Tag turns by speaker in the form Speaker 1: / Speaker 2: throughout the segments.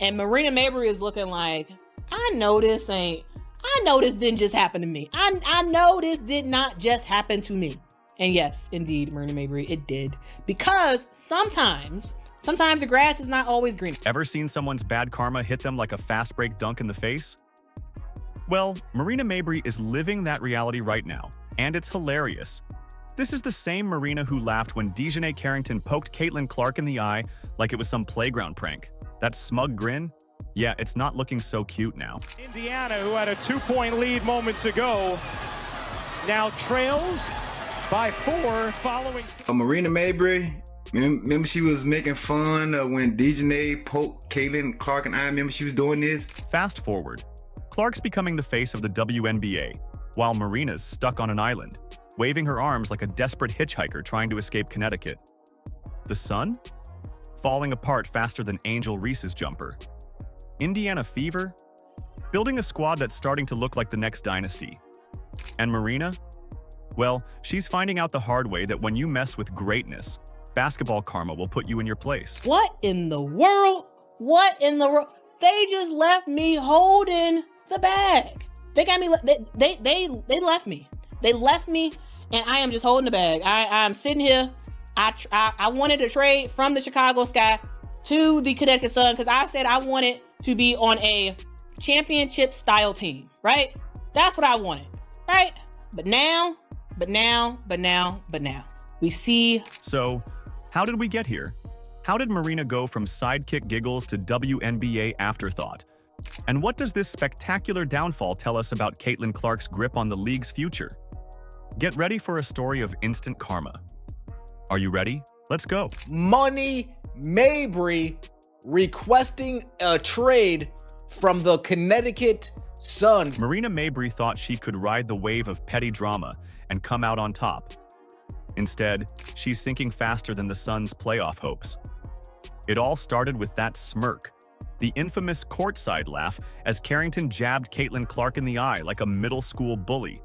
Speaker 1: And Marina Mabrey is looking like, I know this didn't just happen to me. I know this did not just happen to me. And yes, indeed, Marina Mabrey, it did. Because sometimes the grass is not always green.
Speaker 2: Ever seen someone's bad karma hit them like a fast break dunk in the face? Well, Marina Mabrey is living that reality right now, and it's hilarious. This is the same Marina who laughed when DiJonai Carrington poked Caitlin Clark in the eye like it was some playground prank. That smug grin? Yeah, it's not looking so cute now.
Speaker 3: Indiana, who had a 2-point lead moments ago, now trails by 4 following.
Speaker 4: Marina Mabrey, remember she was making fun when DiJonai poked Caitlin Clark and I remember she was doing this?
Speaker 2: Fast forward. Clark's becoming the face of the WNBA, while Marina's stuck on an island, waving her arms like a desperate hitchhiker trying to escape Connecticut. The Sun? Falling apart faster than Angel Reese's jumper. Indiana fever? Building a squad that's starting to look like the next dynasty. And Marina? Well, she's finding out the hard way that when you mess with greatness, basketball karma will put you in your place.
Speaker 1: What in the world? What in the world? They just left me holding the bag. They got me. They left me. They left me, and I am just holding the bag. I'm sitting here. I wanted to trade from the Chicago Sky to the Connecticut Sun because I said I wanted to be on a championship style team, right? That's what I wanted, right? But now, we see.
Speaker 2: So, how did we get here? How did Marina go from sidekick giggles to WNBA afterthought? And what does this spectacular downfall tell us about Caitlin Clark's grip on the league's future? Get ready for a story of instant karma. Are you ready? Let's go.
Speaker 5: Money Mabrey requesting a trade from the Connecticut Sun.
Speaker 2: Marina Mabrey thought she could ride the wave of petty drama and come out on top. Instead, she's sinking faster than the Sun's playoff hopes. It all started with that smirk, the infamous courtside laugh as Carrington jabbed Caitlin Clark in the eye like a middle school bully.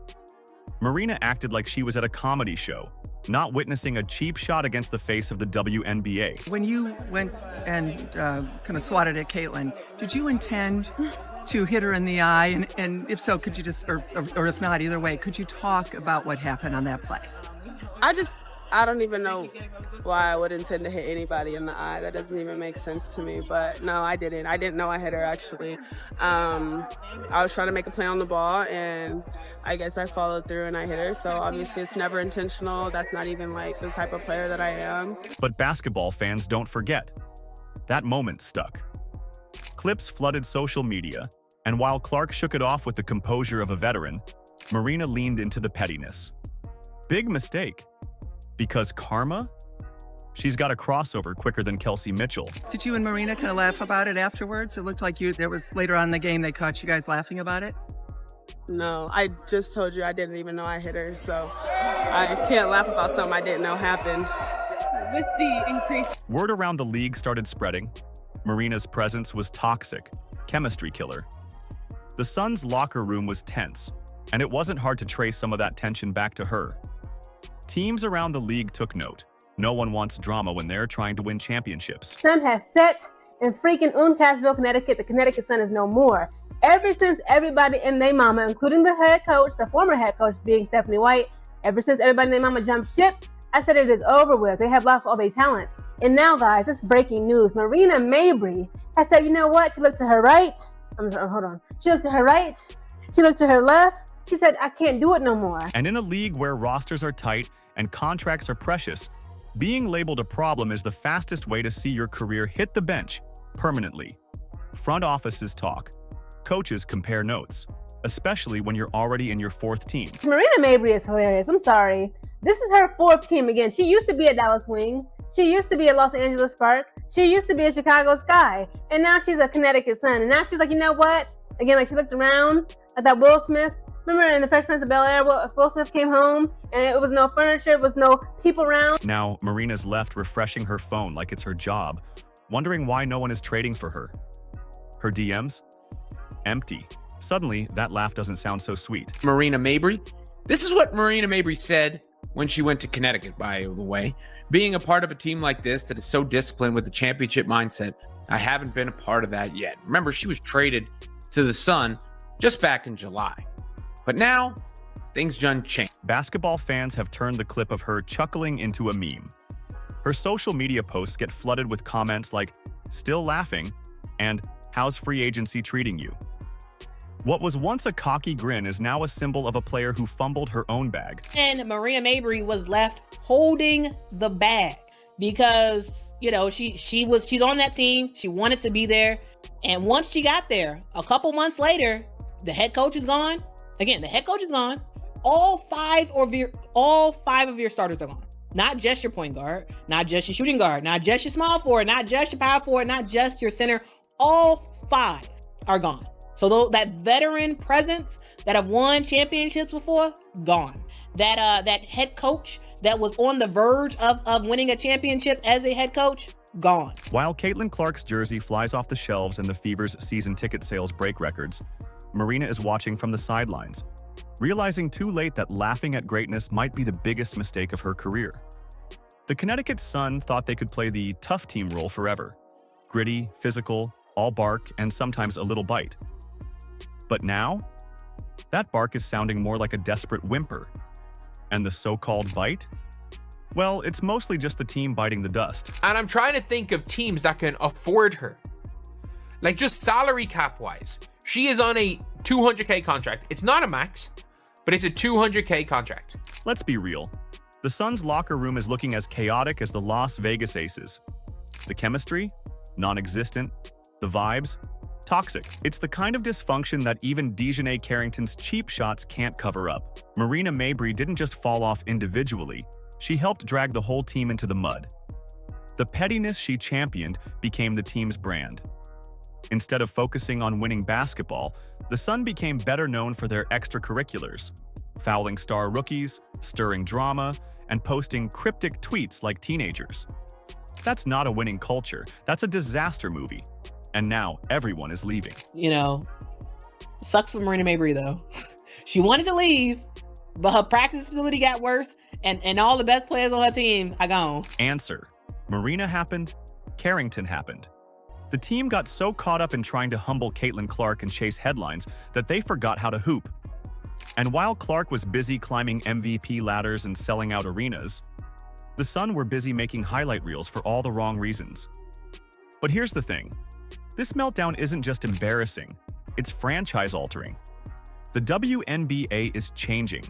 Speaker 2: Marina acted like she was at a comedy show, not witnessing a cheap shot against the face of the WNBA.
Speaker 6: When you went and kind of swatted at Caitlin, did you intend to hit her in the eye? And if so, could you just, or if not, either way, could you talk about what happened on that play?
Speaker 7: I don't even know why I would intend to hit anybody in the eye. That doesn't even make sense to me. But no, I didn't. I didn't know I hit her, actually. I was trying to make a play on the ball, and I guess I followed through and I hit her. So obviously it's never intentional. That's not even like the type of player that I am.
Speaker 2: But basketball fans don't forget. That moment stuck. Clips flooded social media, and while Clark shook it off with the composure of a veteran, Marina leaned into the pettiness. Big mistake. Because karma? She's got a crossover quicker than Kelsey Mitchell.
Speaker 6: Did you and Marina kind of laugh about it afterwards? It looked like there was later on in the game they caught you guys laughing about it.
Speaker 7: No, I just told you I didn't even know I hit her, so I can't laugh about something I didn't know happened.
Speaker 8: With the increased
Speaker 2: Word around the league started spreading. Marina's presence was toxic, chemistry killer. The Suns' locker room was tense, and it wasn't hard to trace some of that tension back to her. Teams around the league took note. No one wants drama when they're trying to win championships.
Speaker 9: Sun has set in freaking Uncasville, Connecticut. The Connecticut Sun is no more. Ever since everybody and their mama, including the head coach, the former head coach being Stephanie White, ever since everybody and their mama jumped ship, I said it is over with. They have lost all their talent. And now, guys, it's breaking news. Marina Mabrey has said, you know what? She looked to her right. Hold on. She looked to her right. She looked to her left. She said, I can't do it no more.
Speaker 2: And in a league where rosters are tight and contracts are precious, being labeled a problem is the fastest way to see your career hit the bench permanently. Front offices talk. Coaches compare notes, especially when you're already in your fourth team.
Speaker 9: Marina Mabrey is hilarious. I'm sorry. This is her fourth team again. She used to be a Dallas Wing. She used to be a Los Angeles Spark. She used to be a Chicago Sky. And now she's a Connecticut Sun. And now she's like, you know what? Again, like she looked around at that Will Smith. Remember in the Fresh Prince of Bel-Air, Will Smith came home and it was no furniture, it was no people around.
Speaker 2: Now, Marina's left refreshing her phone like it's her job, wondering why no one is trading for her. Her DMs? Empty. Suddenly, that laugh doesn't sound so sweet.
Speaker 10: Marina Mabrey? This is what Marina Mabrey said when she went to Connecticut, by the way. Being a part of a team like this that is so disciplined with a championship mindset, I haven't been a part of that yet. Remember, she was traded to the Sun just back in July. But now, things done changed.
Speaker 2: Basketball fans have turned the clip of her chuckling into a meme. Her social media posts get flooded with comments like, "Still laughing," and "How's free agency treating you?" What was once a cocky grin is now a symbol of a player who fumbled her own bag.
Speaker 1: And Marina Mabrey was left holding the bag because, you know, she's on that team. She wanted to be there. And once she got there, a couple months later, the head coach is gone. Again, the head coach is gone. All five of your starters are gone. Not just your point guard, not just your shooting guard, not just your small forward, not just your power forward, not just your center. All five are gone. So that veteran presence that have won championships before, gone. That head coach that was on the verge of winning a championship as a head coach, gone.
Speaker 2: While Caitlin Clark's jersey flies off the shelves and the Fever's season ticket sales break records, Marina is watching from the sidelines, realizing too late that laughing at greatness might be the biggest mistake of her career. The Connecticut Sun thought they could play the tough team role forever. Gritty, physical, all bark, and sometimes a little bite. But now, that bark is sounding more like a desperate whimper. And the so-called bite? Well, it's mostly just the team biting the dust.
Speaker 10: And I'm trying to think of teams that can afford her. Like, just salary cap-wise. She is on a $200K contract. It's not a max, but it's a $200K contract.
Speaker 2: Let's be real. The Suns' locker room is looking as chaotic as the Las Vegas Aces. The chemistry? Non-existent. The vibes? Toxic. It's the kind of dysfunction that even DiJonai Carrington's cheap shots can't cover up. Marina Mabrey didn't just fall off individually, she helped drag the whole team into the mud. The pettiness she championed became the team's brand. Instead of focusing on winning basketball, the Sun became better known for their extracurriculars, fouling star rookies, stirring drama, and posting cryptic tweets like teenagers. That's not a winning culture, that's a disaster movie. And now everyone is leaving.
Speaker 1: You know, sucks for Marina Mabrey though. She wanted to leave, but her practice facility got worse, and all the best players on her team are gone.
Speaker 2: Answer: Marina happened, Carrington happened. The team got so caught up in trying to humble Caitlin Clark and chase headlines that they forgot how to hoop. And while Clark was busy climbing MVP ladders and selling out arenas, the Sun were busy making highlight reels for all the wrong reasons. But here's the thing. This meltdown isn't just embarrassing, it's franchise-altering. The WNBA is changing.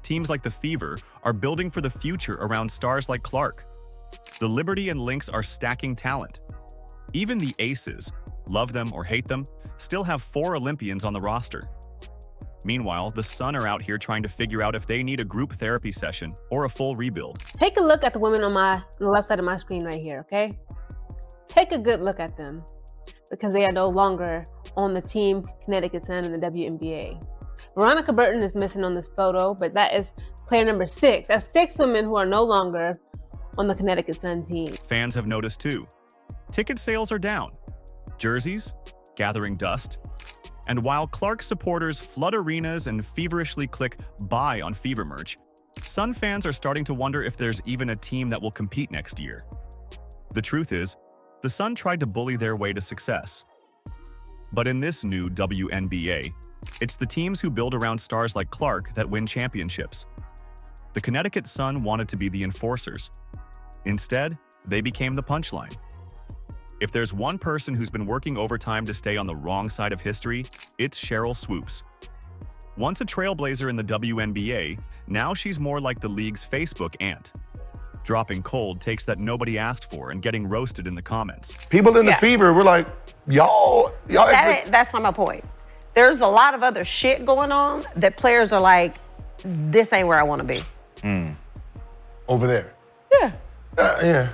Speaker 2: Teams like the Fever are building for the future around stars like Clark. The Liberty and Lynx are stacking talent. Even the Aces, love them or hate them, still have 4 Olympians on the roster. Meanwhile, the Sun are out here trying to figure out if they need a group therapy session or a full rebuild.
Speaker 9: Take a look at the women on the left side of my screen right here, okay? Take a good look at them, because they are no longer on the team Connecticut Sun in the WNBA. Veronica Burton is missing on this photo, but that is player number 6. That's 6 women who are no longer on the Connecticut Sun team.
Speaker 2: Fans have noticed too. Ticket sales are down. Jerseys gathering dust. And while Clark supporters flood arenas and feverishly click buy on Fever merch, Sun fans are starting to wonder if there's even a team that will compete next year. The truth is, the Sun tried to bully their way to success. But in this new WNBA, it's the teams who build around stars like Clark that win championships. The Connecticut Sun wanted to be the enforcers. Instead, they became the punchline. If there's one person who's been working overtime to stay on the wrong side of history, it's Cheryl Swoops. Once a trailblazer in the WNBA, now she's more like the league's Facebook aunt. Dropping cold takes that nobody asked for and getting roasted in the comments.
Speaker 11: People in the Fever were like, y'all.
Speaker 12: That's not my point. There's a lot of other shit going on that players are like, this ain't where I want to be.
Speaker 11: Over there.
Speaker 12: Yeah.
Speaker 11: Yeah.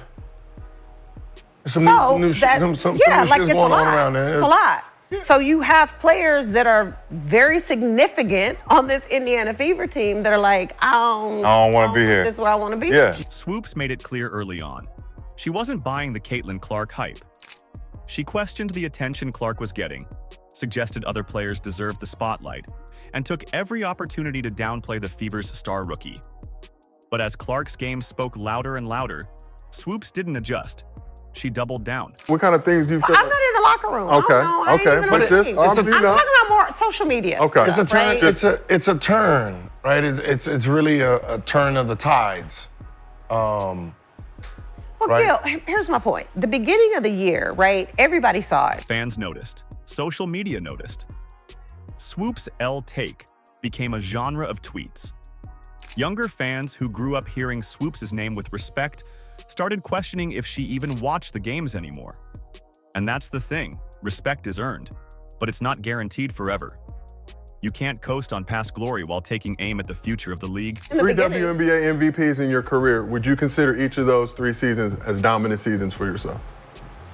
Speaker 11: Some new shit
Speaker 12: like
Speaker 11: going
Speaker 12: it's
Speaker 11: on around there.
Speaker 12: It's a lot. Yeah. So you have players that are very significant on this Indiana Fever team that are like, I don't
Speaker 11: want to be here.
Speaker 12: This is where I want to be.
Speaker 11: Yeah.
Speaker 2: Swoops made it clear early on. She wasn't buying the Caitlin Clark hype. She questioned the attention Clark was getting, suggested other players deserved the spotlight, and took every opportunity to downplay the Fever's star rookie. But as Clark's game spoke louder and louder, Swoops didn't adjust. she doubled down.
Speaker 11: What kind of things do you feel?
Speaker 12: I'm not in the locker room.
Speaker 11: Okay,
Speaker 12: I ain't
Speaker 11: okay,
Speaker 12: even
Speaker 11: but
Speaker 12: on
Speaker 11: just
Speaker 12: the team.
Speaker 11: I'm
Speaker 12: talking about more social media.
Speaker 11: Okay, it's a turn.
Speaker 12: Right?
Speaker 11: It's a turn, right? It's really a turn of the tides.
Speaker 12: Well,
Speaker 11: right?
Speaker 12: Gil, here's my point. The beginning of the year, right? Everybody saw it.
Speaker 2: Fans noticed. Social media noticed. Swoop's L take became a genre of tweets. Younger fans who grew up hearing Swoops' name with respect started questioning if she even watched the games anymore. And that's the thing, respect is earned, but it's not guaranteed forever. You can't coast on past glory while taking aim at the future of the league.
Speaker 11: 3 WNBA MVPs in your career. Would you consider each of those 3 seasons as dominant seasons for yourself?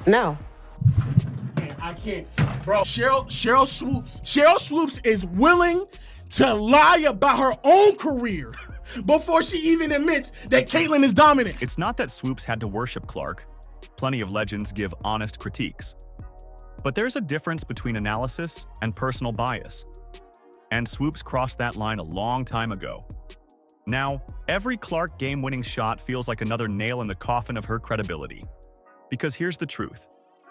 Speaker 12: No.
Speaker 13: I can't. Bro, Cheryl Swoops is willing to lie about her own career before she even admits that Caitlyn is dominant.
Speaker 2: It's not that Swoops had to worship Clark. Plenty of legends give honest critiques. But there's a difference between analysis and personal bias. And Swoops crossed that line a long time ago. Now, every Clark game-winning shot feels like another nail in the coffin of her credibility. Because here's the truth.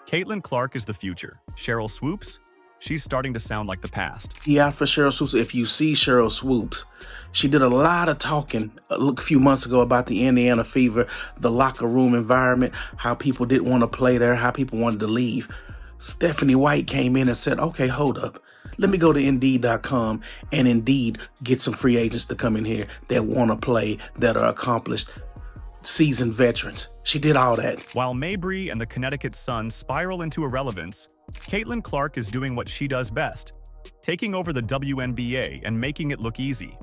Speaker 2: Caitlin Clark is the future. Cheryl Swoops? She's starting to sound like the past.
Speaker 13: Yeah, for Cheryl Swoops, if you see Cheryl Swoops, she did a lot of talking a few months ago about the Indiana Fever, the locker room environment, how people didn't want to play there, how people wanted to leave. Stephanie White came in and said, okay, hold up. Let me go to Indeed.com and Indeed get some free agents to come in here that want to play, that are accomplished, seasoned veterans. She did all that.
Speaker 2: While Mabrey and the Connecticut Sun spiral into irrelevance, Caitlin Clark is doing what she does best, taking over the WNBA and making it look easy.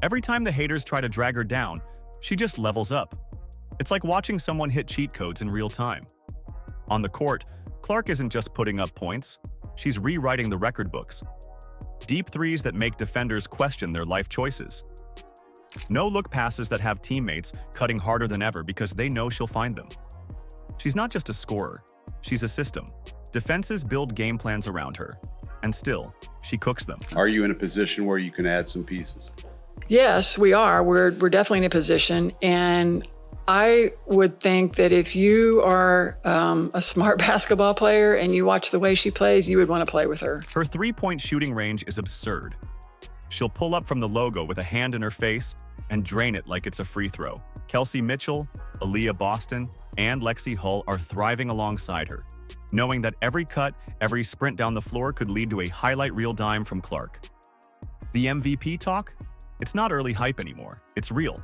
Speaker 2: Every time the haters try to drag her down, she just levels up. It's like watching someone hit cheat codes in real time. On the court, Clark isn't just putting up points, she's rewriting the record books. Deep threes that make defenders question their life choices. No-look passes that have teammates cutting harder than ever because they know she'll find them. She's not just a scorer, she's a system. Defenses build game plans around her, and still, she cooks them.
Speaker 14: Are you in a position where you can add some pieces?
Speaker 6: Yes, we are. We're definitely in a position, and I would think that if you are a smart basketball player and you watch the way she plays, you would want to play with her.
Speaker 2: Her three-point shooting range is absurd. She'll pull up from the logo with a hand in her face and drain it like it's a free throw. Kelsey Mitchell, Aaliyah Boston, and Lexi Hull are thriving alongside her, knowing that every cut, every sprint down the floor could lead to a highlight reel dime from Clark. The MVP talk? It's not early hype anymore. It's real.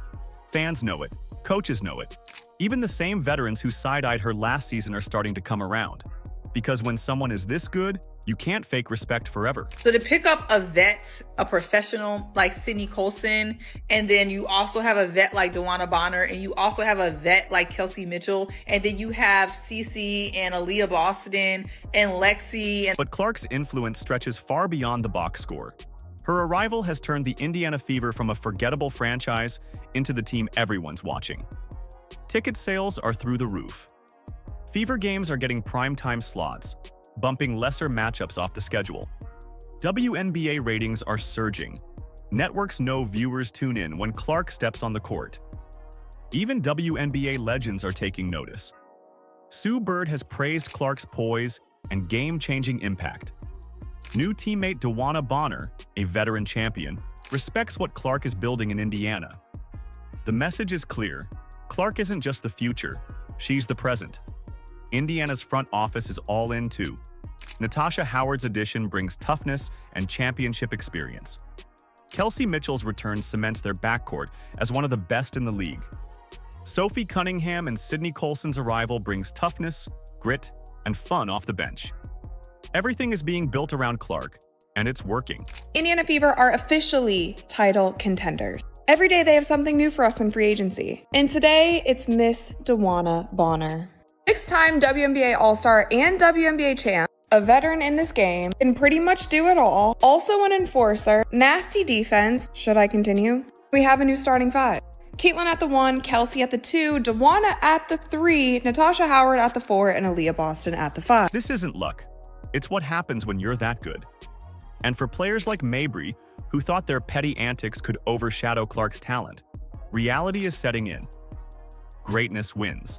Speaker 2: Fans know it. Coaches know it. Even the same veterans who side-eyed her last season are starting to come around. Because when someone is this good, you can't fake respect forever.
Speaker 15: So to pick up a vet, a professional like Sydney Colson, and then you also have a vet like DeWanna Bonner, and you also have a vet like Kelsey Mitchell, and then you have Cece and Aaliyah Boston and Lexi.
Speaker 2: But Clark's influence stretches far beyond the box score. Her arrival has turned the Indiana Fever from a forgettable franchise into the team everyone's watching. Ticket sales are through the roof. Fever games are getting primetime slots, bumping lesser matchups off the schedule. WNBA ratings are surging. Networks know viewers tune in when Clark steps on the court. Even WNBA legends are taking notice. Sue Bird has praised Clark's poise and game-changing impact. New teammate DeWanna Bonner, a veteran champion, respects what Clark is building in Indiana. The message is clear. Clark isn't just the future, she's the present. Indiana's front office is all in too. Natasha Howard's addition brings toughness and championship experience. Kelsey Mitchell's return cements their backcourt as one of the best in the league. Sophie Cunningham and Sydney Colson's arrival brings toughness, grit, and fun off the bench. Everything is being built around Clark, and it's working.
Speaker 16: Indiana Fever are officially title contenders. Every day they have something new for us in free agency. And today, it's Miss DeWanna Bonner. Six-time WNBA All-Star and WNBA champ, a veteran in this game, can pretty much do it all. Also an enforcer, nasty defense. Should I continue? We have a new starting five. Caitlyn at the 1, Kelsey at the 2, DeWanna at the 3, Natasha Howard at the 4, and Aaliyah Boston at the 5.
Speaker 2: This isn't luck. It's what happens when you're that good. And for players like Mabrey, who thought their petty antics could overshadow Clark's talent, reality is setting in. Greatness wins.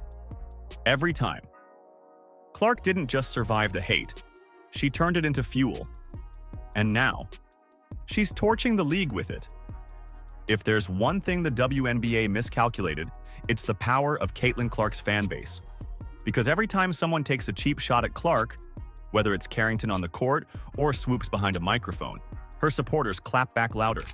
Speaker 2: Every time. Clark didn't just survive the hate, she turned it into fuel. And now, she's torching the league with it. If there's one thing the WNBA miscalculated, it's the power of Caitlin Clark's fan base. Because every time someone takes a cheap shot at Clark, whether it's Carrington on the court or swoops behind a microphone, her supporters clap back louder.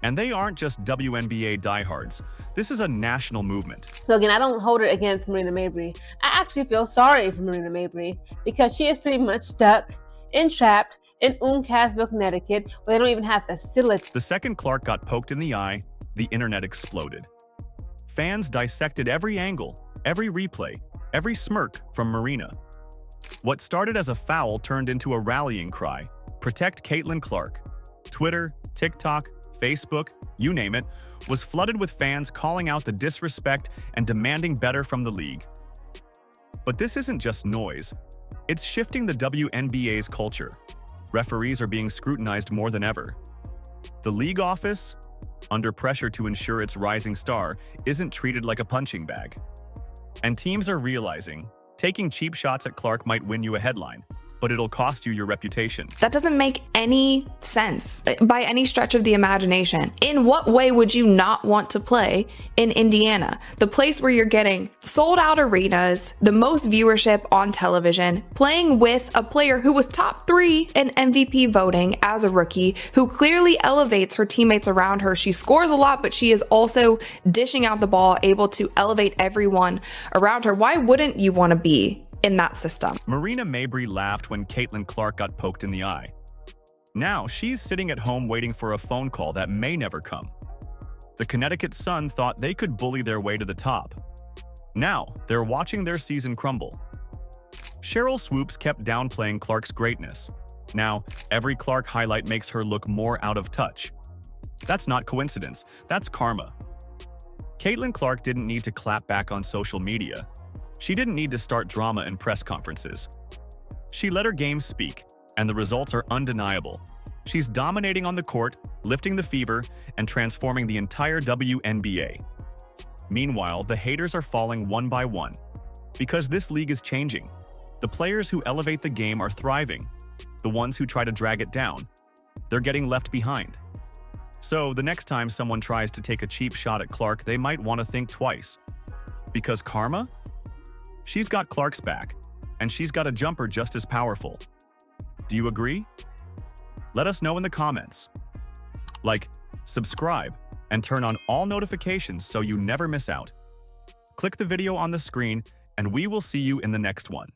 Speaker 2: And they aren't just WNBA diehards. This is a national movement.
Speaker 9: So again, I don't hold it against Marina Mabrey. I actually feel sorry for Marina Mabrey because she is pretty much stuck, entrapped in Uncasville, Connecticut, where they don't even have facilities.
Speaker 2: The second Clark got poked in the eye, the internet exploded. Fans dissected every angle, every replay, every smirk from Marina. What started as a foul turned into a rallying cry. Protect Caitlin Clark. Twitter, TikTok, Facebook, you name it, was flooded with fans calling out the disrespect and demanding better from the league. But this isn't just noise. It's shifting the WNBA's culture. Referees are being scrutinized more than ever. The league office, under pressure to ensure its rising star, isn't treated like a punching bag. And teams are realizing, taking cheap shots at Clark might win you a headline, but it'll cost you your reputation.
Speaker 16: That doesn't make any sense by any stretch of the imagination. In what way would you not want to play in Indiana? The place where you're getting sold out arenas, the most viewership on television, playing with a player who was top 3 in MVP voting as a rookie, who clearly elevates her teammates around her. She scores a lot, but she is also dishing out the ball, able to elevate everyone around her. Why wouldn't you want to be in that system?
Speaker 2: Marina Mabrey laughed when Caitlin Clark got poked in the eye. Now she's sitting at home waiting for a phone call that may never come. The Connecticut Sun thought they could bully their way to the top. Now they're watching their season crumble. Cheryl Swoops kept downplaying Clark's greatness. Now every Clark highlight makes her look more out of touch. That's not coincidence, that's karma. Caitlin Clark didn't need to clap back on social media. She didn't need to start drama in press conferences. She let her game speak, and the results are undeniable. She's dominating on the court, lifting the fever, and transforming the entire WNBA. Meanwhile, the haters are falling one by one. Because this league is changing. The players who elevate the game are thriving. The ones who try to drag it down, they're getting left behind. So the next time someone tries to take a cheap shot at Clark, they might want to think twice. Because karma? She's got Clark's back, and she's got a jumper just as powerful. Do you agree? Let us know in the comments. Like, subscribe, and turn on all notifications so you never miss out. Click the video on the screen, and we will see you in the next one.